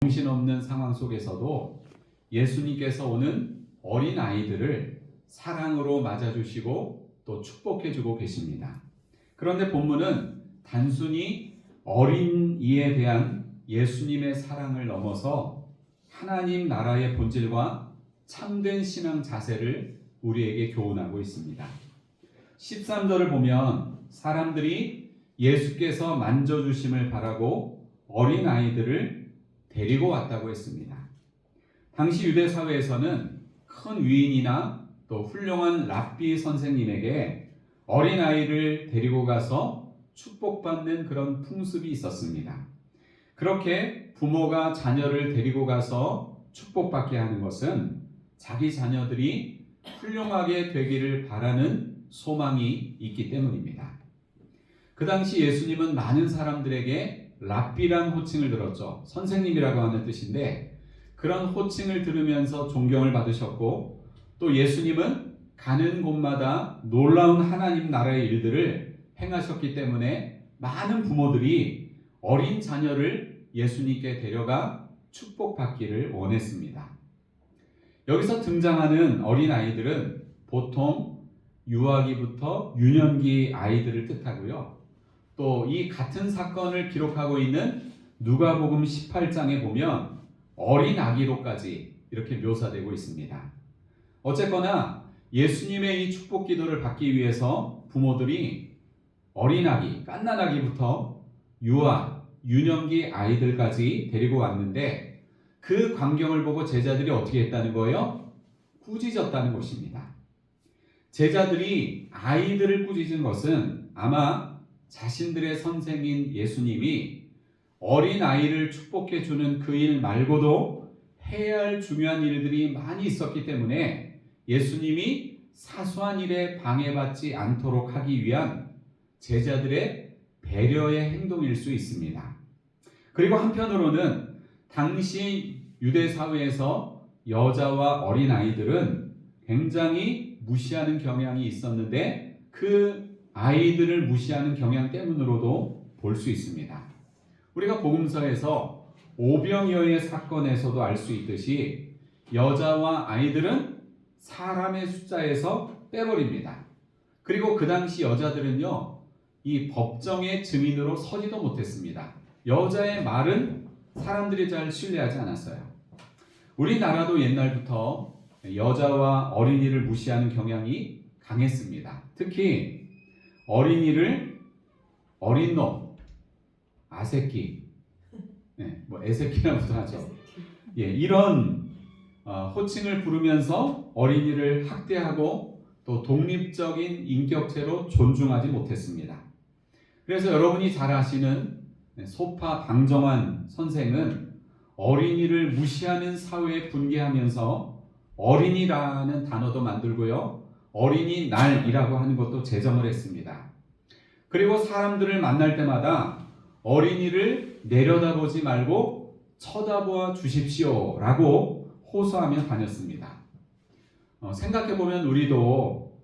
정신없는 상황 속에서도 예수님께서 오는 어린 아이들을 사랑으로 맞아주시고 또 축복해주고 계십니다. 그런데 본문은 단순히 어린이에 대한 예수님의 사랑을 넘어서 하나님 나라의 본질과 참된 신앙 자세를 우리에게 교훈하고 있습니다. 13절을 보면 사람들이 예수께서 만져주심을 바라고 어린 아이들을 데리고 왔다고 했습니다. 당시 유대 사회에서는 큰 위인이나 또 훌륭한 랍비 선생님에게 어린 아이를 데리고 가서 축복받는 그런 풍습이 있었습니다. 그렇게 부모가 자녀를 데리고 가서 축복받게 하는 것은 자기 자녀들이 훌륭하게 되기를 바라는 소망이 있기 때문입니다. 그 당시 예수님은 많은 사람들에게 랍비란 호칭을 들었죠. 선생님이라고 하는 뜻인데 그런 호칭을 들으면서 존경을 받으셨고 또 예수님은 가는 곳마다 놀라운 하나님 나라의 일들을 행하셨기 때문에 많은 부모들이 어린 자녀를 예수님께 데려가 축복받기를 원했습니다. 여기서 등장하는 어린 아이들은 보통 유아기부터 유년기 아이들을 뜻하고요. 또 이 같은 사건을 기록하고 있는 누가복음 18장에 보면 어린 아기로까지 이렇게 묘사되고 있습니다. 어쨌거나 예수님의 이 축복 기도를 받기 위해서 부모들이 어린 아기, 갓난아기부터 유아, 유년기 아이들까지 데리고 왔는데 그 광경을 보고 제자들이 어떻게 했다는 거예요? 꾸짖었다는 것입니다. 제자들이 아이들을 꾸짖은 것은 아마 자신들의 선생인 예수님이 어린 아이를 축복해 주는 그 일 말고도 해야 할 중요한 일들이 많이 있었기 때문에 예수님이 사소한 일에 방해받지 않도록 하기 위한 제자들의 배려의 행동일 수 있습니다. 그리고 한편으로는 당시 유대 사회에서 여자와 어린 아이들은 굉장히 무시하는 경향이 있었는데 그 아이들을 무시하는 경향 때문으로도 볼 수 있습니다. 우리가 복음서에서 오병이어의 사건에서도 알 수 있듯이 여자와 아이들은 사람의 숫자에서 빼버립니다. 그리고 그 당시 여자들은요, 이 법정의 증인으로 서지도 못했습니다. 여자의 말은 사람들이 잘 신뢰하지 않았어요. 우리나라도 옛날부터 여자와 어린이를 무시하는 경향이 강했습니다. 특히 어린이를 어린 놈, 아새끼, 뭐 애새끼라고도 하죠. 이런 호칭을 부르면서 어린이를 학대하고 또 독립적인 인격체로 존중하지 못했습니다. 그래서 여러분이 잘 아시는 소파 방정환 선생은 어린이를 무시하는 사회에 분개하면서 어린이라는 단어도 만들고요. 어린이날이라고 하는 것도 제정을 했습니다. 그리고 사람들을 만날 때마다 어린이를 내려다보지 말고 쳐다보아 주십시오 라고 호소하며 다녔습니다. 생각해보면 우리도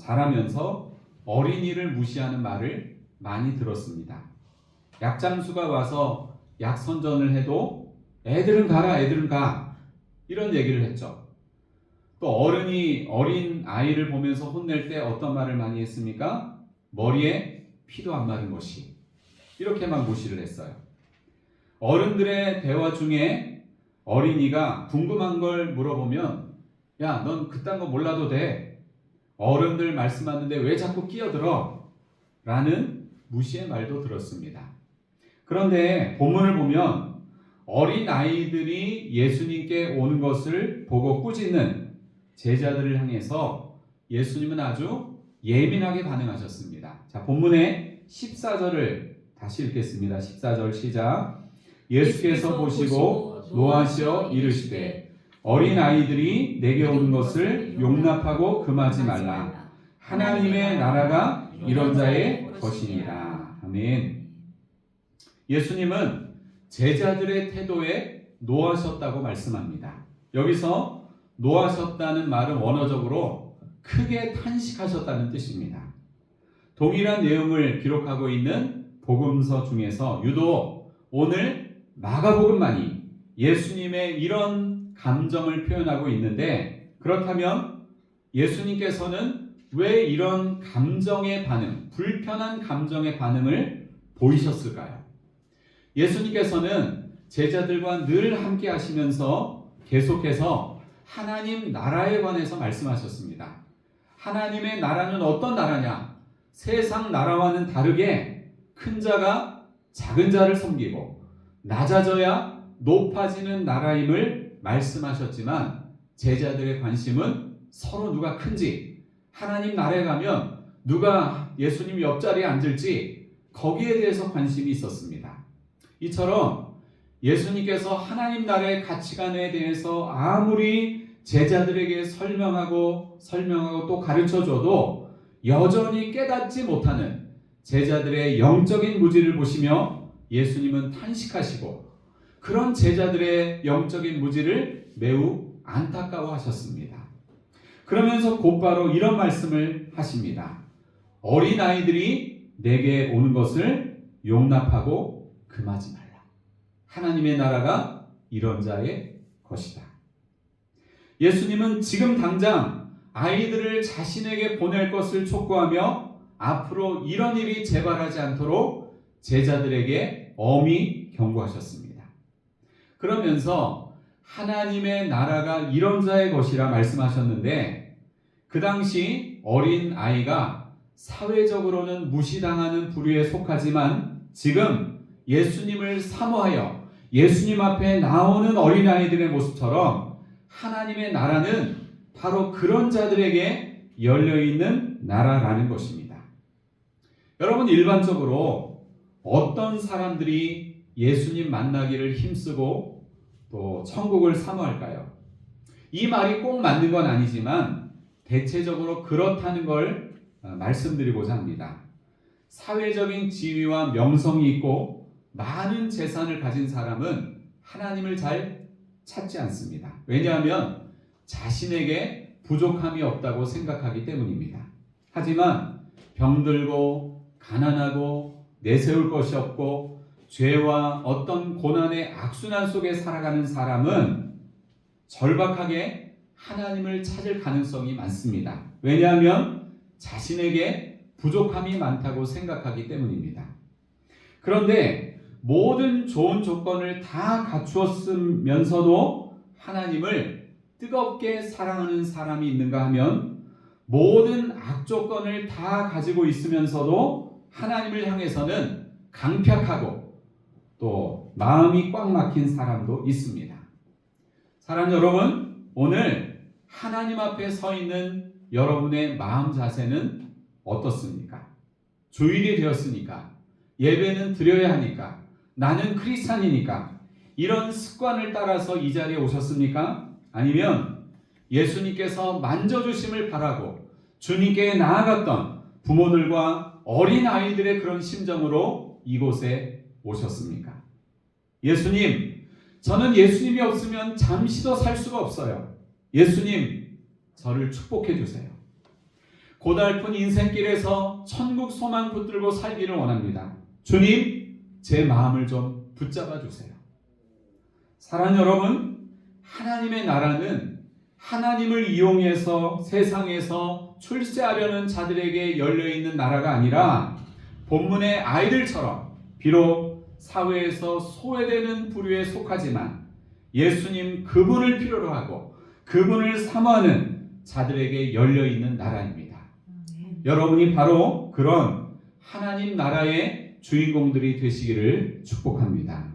자라면서 어린이를 무시하는 말을 많이 들었습니다. 약장수가 와서 약선전을 해도 애들은 가라, 애들은 가, 이런 얘기를 했죠. 또 어른이 어린 아이를 보면서 혼낼 때 어떤 말을 많이 했습니까? 머리에 피도 안 마른 것이, 이렇게만 무시를 했어요. 어른들의 대화 중에 어린이가 궁금한 걸 물어보면 야, 넌 그딴 거 몰라도 돼. 어른들 말씀하는데 왜 자꾸 끼어들어? 라는 무시의 말도 들었습니다. 그런데 본문을 보면 어린 아이들이 예수님께 오는 것을 보고 꾸짖는 제자들을 향해서 예수님은 아주 예민하게 반응하셨습니다. 자, 본문의 14절을 다시 읽겠습니다. 14절 시작. 예수께서 보시고 노하시어 이르시되 어린 아이들이 내게 오는 것을 용납하고 금하지 말라. 하나님의 나라가 이런 자의 것이니라. 아멘. 예수님은 제자들의 태도에 노하셨다고 말씀합니다. 여기서 노하셨다는 말은 원어적으로 크게 탄식하셨다는 뜻입니다. 동일한 내용을 기록하고 있는 복음서 중에서 유독 오늘 마가복음만이 예수님의 이런 감정을 표현하고 있는데, 그렇다면 예수님께서는 왜 이런 감정의 반응, 불편한 감정의 반응을 보이셨을까요? 예수님께서는 제자들과 늘 함께 하시면서 계속해서 하나님 나라에 관해서 말씀하셨습니다. 하나님의 나라는 어떤 나라냐? 세상 나라와는 다르게 큰 자가 작은 자를 섬기고 낮아져야 높아지는 나라임을 말씀하셨지만, 제자들의 관심은 서로 누가 큰지, 하나님 나라에 가면 누가 예수님 옆자리에 앉을지 거기에 대해서 관심이 있었습니다. 이처럼 예수님께서 하나님 나라의 가치관에 대해서 아무리 제자들에게 설명하고 또 가르쳐줘도 여전히 깨닫지 못하는 제자들의 영적인 무지를 보시며 예수님은 탄식하시고 그런 제자들의 영적인 무지를 매우 안타까워하셨습니다. 그러면서 곧바로 이런 말씀을 하십니다. 어린아이들이 내게 오는 것을 용납하고 금하지 말라. 하나님의 나라가 이런 자의 것이다. 예수님은 지금 당장 아이들을 자신에게 보낼 것을 촉구하며 앞으로 이런 일이 재발하지 않도록 제자들에게 엄히 경고하셨습니다. 그러면서 하나님의 나라가 이런 자의 것이라 말씀하셨는데, 그 당시 어린 아이가 사회적으로는 무시당하는 부류에 속하지만 지금 예수님을 사모하여 예수님 앞에 나오는 어린아이들의 모습처럼 하나님의 나라는 바로 그런 자들에게 열려있는 나라라는 것입니다. 여러분, 일반적으로 어떤 사람들이 예수님 만나기를 힘쓰고 또 천국을 사모할까요? 이 말이 꼭 맞는 건 아니지만 대체적으로 그렇다는 걸 말씀드리고자 합니다. 사회적인 지위와 명성이 있고 많은 재산을 가진 사람은 하나님을 잘 찾지 않습니다. 왜냐하면 자신에게 부족함이 없다고 생각하기 때문입니다. 하지만 병들고 가난하고 내세울 것이 없고 죄와 어떤 고난의 악순환 속에 살아가는 사람은 절박하게 하나님을 찾을 가능성이 많습니다. 왜냐하면 자신에게 부족함이 많다고 생각하기 때문입니다. 그런데 모든 좋은 조건을 다 갖추었으면서도 하나님을 뜨겁게 사랑하는 사람이 있는가 하면, 모든 악조건을 다 가지고 있으면서도 하나님을 향해서는 강팍하고 또 마음이 꽉 막힌 사람도 있습니다. 사랑하는 여러분, 오늘 하나님 앞에 서 있는 여러분의 마음 자세는 어떻습니까? 주일이 되었으니까, 예배는 드려야 하니까, 나는 크리스찬이니까 이런 습관을 따라서 이 자리에 오셨습니까? 아니면 예수님께서 만져주심을 바라고 주님께 나아갔던 부모들과 어린 아이들의 그런 심정으로 이곳에 오셨습니까? 예수님, 저는 예수님이 없으면 잠시도 살 수가 없어요. 예수님, 저를 축복해 주세요. 고달픈 인생길에서 천국 소망 붙들고 살기를 원합니다. 주님, 제 마음을 좀 붙잡아 주세요. 사랑하는 여러분, 하나님의 나라는 하나님을 이용해서 세상에서 출세하려는 자들에게 열려있는 나라가 아니라 본문의 아이들처럼 비록 사회에서 소외되는 부류에 속하지만 예수님 그분을 필요로 하고 그분을 사모하는 자들에게 열려있는 나라입니다. 여러분이 바로 그런 하나님 나라의 주인공들이 되시기를 축복합니다.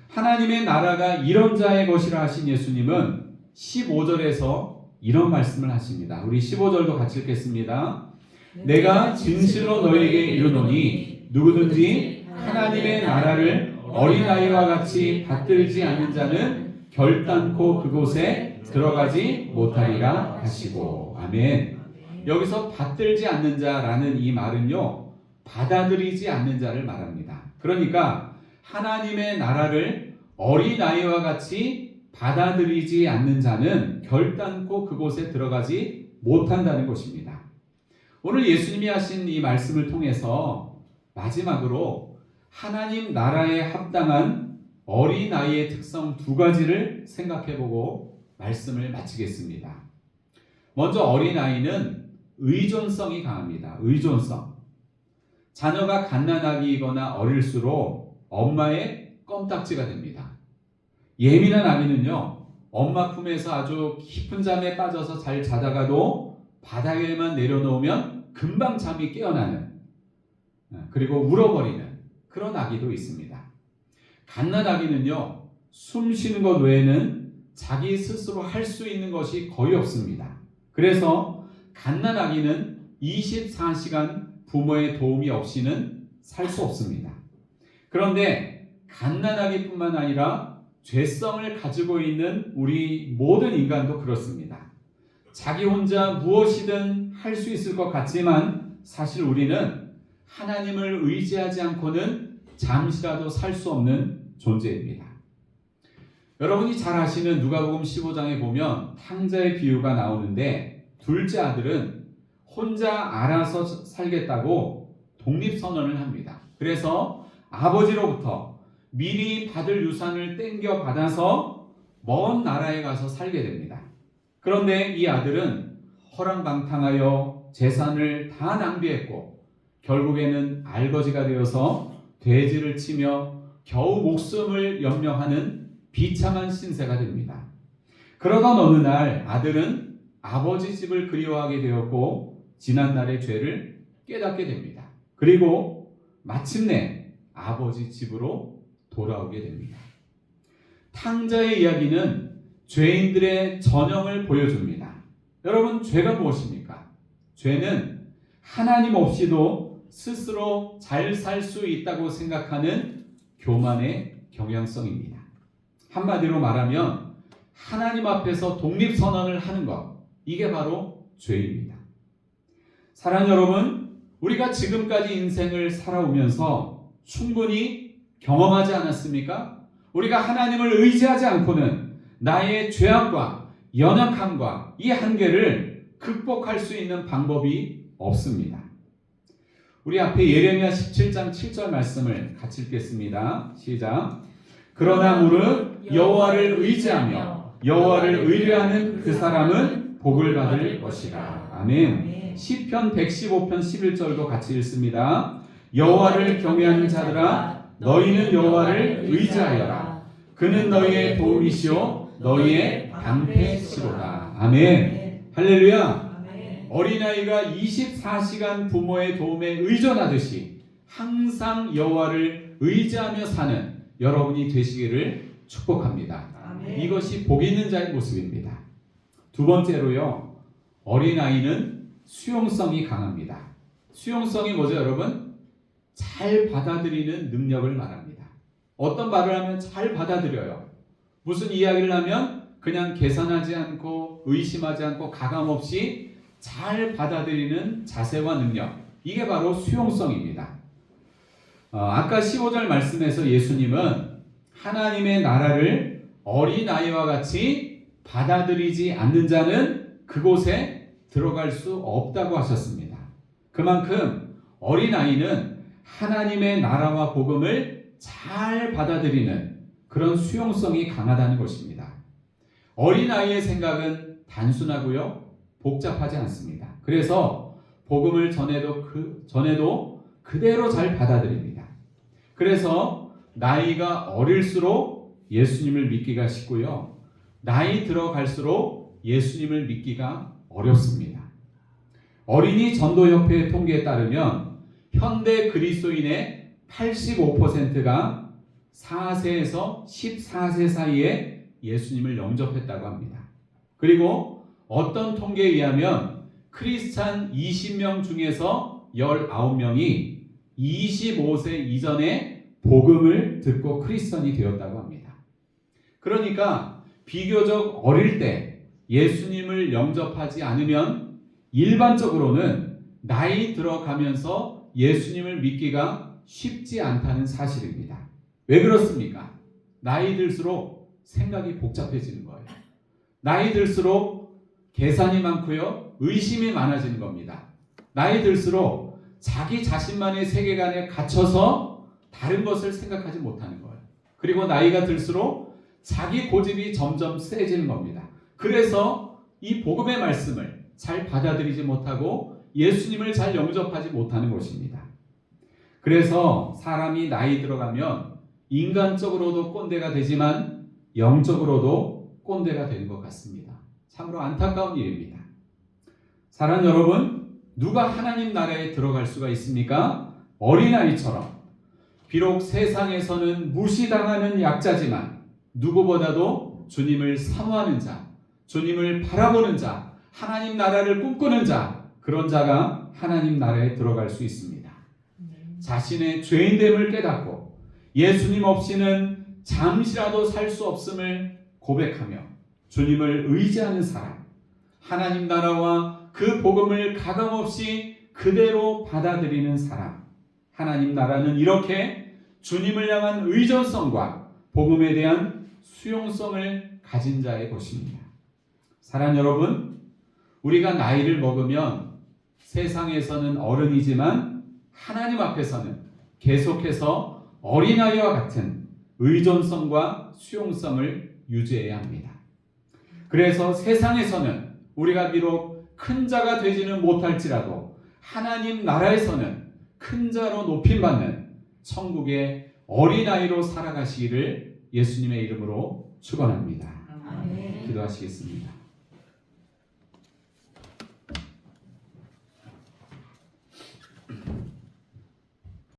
하나님의 나라가 이런 자의 것이라 하신 예수님은 15절에서 이런 말씀을 하십니다. 우리 15절도 같이 읽겠습니다. 내가 진실로 너에게 이르노니 누구든지 하나님의 나라를 어린아이와 같이 받들지 않는 자는 결단코 그곳에 들어가지 못하리라 하시고. 아멘. 여기서 받들지 않는 자라는 이 말은요, 받아들이지 않는 자를 말합니다. 그러니까 하나님의 나라를 어린아이와 같이 받아들이지 않는 자는 결단코 그곳에 들어가지 못한다는 것입니다. 오늘 예수님이 하신 이 말씀을 통해서 마지막으로 하나님 나라에 합당한 어린아이의 특성 두 가지를 생각해보고 말씀을 마치겠습니다. 먼저 어린아이는 의존성이 강합니다. 의존성. 자녀가 갓난아기이거나 어릴수록 엄마의 껌딱지가 됩니다. 예민한 아기는요, 엄마 품에서 아주 깊은 잠에 빠져서 잘 자다가도 바닥에만 내려놓으면 금방 잠이 깨어나는, 그리고 울어버리는 그런 아기도 있습니다. 갓난아기는요, 숨 쉬는 것 외에는 자기 스스로 할 수 있는 것이 거의 없습니다. 그래서 갓난아기는 24시간 부모의 도움이 없이는 살 수 없습니다. 그런데 갓난아기뿐만 아니라 죄성을 가지고 있는 우리 모든 인간도 그렇습니다. 자기 혼자 무엇이든 할 수 있을 것 같지만 사실 우리는 하나님을 의지하지 않고는 잠시라도 살 수 없는 존재입니다. 여러분이 잘 아시는 누가복음 15장에 보면 탕자의 비유가 나오는데, 둘째 아들은 혼자 알아서 살겠다고 독립선언을 합니다. 그래서 아버지로부터 미리 받을 유산을 땡겨 받아서 먼 나라에 가서 살게 됩니다. 그런데 이 아들은 허랑방탕하여 재산을 다 낭비했고 결국에는 알거지가 되어서 돼지를 치며 겨우 목숨을 연명하는 비참한 신세가 됩니다. 그러던 어느 날 아들은 아버지 집을 그리워하게 되었고 지난날의 죄를 깨닫게 됩니다. 그리고 마침내 아버지 집으로 돌아오게 됩니다. 탕자의 이야기는 죄인들의 전형을 보여줍니다. 여러분, 죄가 무엇입니까? 죄는 하나님 없이도 스스로 잘 살 수 있다고 생각하는 교만의 경향성입니다. 한마디로 말하면 하나님 앞에서 독립선언을 하는 것, 이게 바로 죄입니다. 사랑하는 여러분, 우리가 지금까지 인생을 살아오면서 충분히 경험하지 않았습니까? 우리가 하나님을 의지하지 않고는 나의 죄악과 연약함과 이 한계를 극복할 수 있는 방법이 없습니다. 우리 앞에 예레미야 17장 7절 말씀을 같이 읽겠습니다. 시작. 그러나 무릇 여호와를 의지하며 여호와를 의뢰하는 그 사람은 복을 받을 것이라. 아멘. 시편 115편 11절도 같이 읽습니다. 여호와를 경외하는 자들아, 너희는 여호와를 의지하여라. 그는 너희의 도움이시오 너희의 방패시로다. 아멘. 할렐루야. 어린아이가 24시간 부모의 도움에 의존하듯이 항상 여호와를 의지하며 사는 여러분이 되시기를 축복합니다. 아멘. 이것이 복 있는 자의 모습입니다. 두 번째로요, 어린아이는 수용성이 강합니다. 수용성이 뭐죠, 여러분? 잘 받아들이는 능력을 말합니다. 어떤 말을 하면 잘 받아들여요. 무슨 이야기를 하면 그냥 계산하지 않고 의심하지 않고 가감없이 잘 받아들이는 자세와 능력, 이게 바로 수용성입니다. 아까 15절 말씀에서 예수님은 하나님의 나라를 어린아이와 같이 받아들이지 않는 자는 그곳에 들어갈 수 없다고 하셨습니다. 그만큼 어린아이는 하나님의 나라와 복음을 잘 받아들이는 그런 수용성이 강하다는 것입니다. 어린아이의 생각은 단순하고요, 복잡하지 않습니다. 그래서 복음을 전해도 그대로 잘 받아들입니다. 그래서 나이가 어릴수록 예수님을 믿기가 쉽고요, 나이 들어갈수록 예수님을 믿기가 어렵습니다. 어린이 전도협회의 통계에 따르면 현대 그리스도인의 85%가 4세에서 14세 사이에 예수님을 영접했다고 합니다. 그리고 어떤 통계에 의하면 크리스찬 20명 중에서 19명이 25세 이전에 복음을 듣고 크리스찬이 되었다고 합니다. 그러니까 비교적 어릴 때 예수님을 영접하지 않으면 일반적으로는 나이 들어가면서 예수님을 믿기가 쉽지 않다는 사실입니다. 왜 그렇습니까? 나이 들수록 생각이 복잡해지는 거예요. 나이 들수록 계산이 많고요, 의심이 많아지는 겁니다. 나이 들수록 자기 자신만의 세계관에 갇혀서 다른 것을 생각하지 못하는 거예요. 그리고 나이가 들수록 자기 고집이 점점 세지는 겁니다. 그래서 이 복음의 말씀을 잘 받아들이지 못하고 예수님을 잘 영접하지 못하는 것입니다. 그래서 사람이 나이 들어가면 인간적으로도 꼰대가 되지만 영적으로도 꼰대가 되는 것 같습니다. 참으로 안타까운 일입니다. 사랑하는 여러분, 누가 하나님 나라에 들어갈 수가 있습니까? 어린아이처럼. 비록 세상에서는 무시당하는 약자지만 누구보다도 주님을 사모하는 자, 주님을 바라보는 자, 하나님 나라를 꿈꾸는 자, 그런 자가 하나님 나라에 들어갈 수 있습니다. 자신의 죄인됨을 깨닫고 예수님 없이는 잠시라도 살 수 없음을 고백하며 주님을 의지하는 사람, 하나님 나라와 그 복음을 가감없이 그대로 받아들이는 사람, 하나님 나라는 이렇게 주님을 향한 의존성과 복음에 대한 수용성을 가진 자의 것입니다. 사랑하는 여러분, 우리가 나이를 먹으면 세상에서는 어른이지만 하나님 앞에서는 계속해서 어린아이와 같은 의존성과 수용성을 유지해야 합니다. 그래서 세상에서는 우리가 비록 큰 자가 되지는 못할지라도 하나님 나라에서는 큰 자로 높임받는 천국의 어린아이로 살아가시기를 예수님의 이름으로 축원합니다. 아멘. 기도하시겠습니다.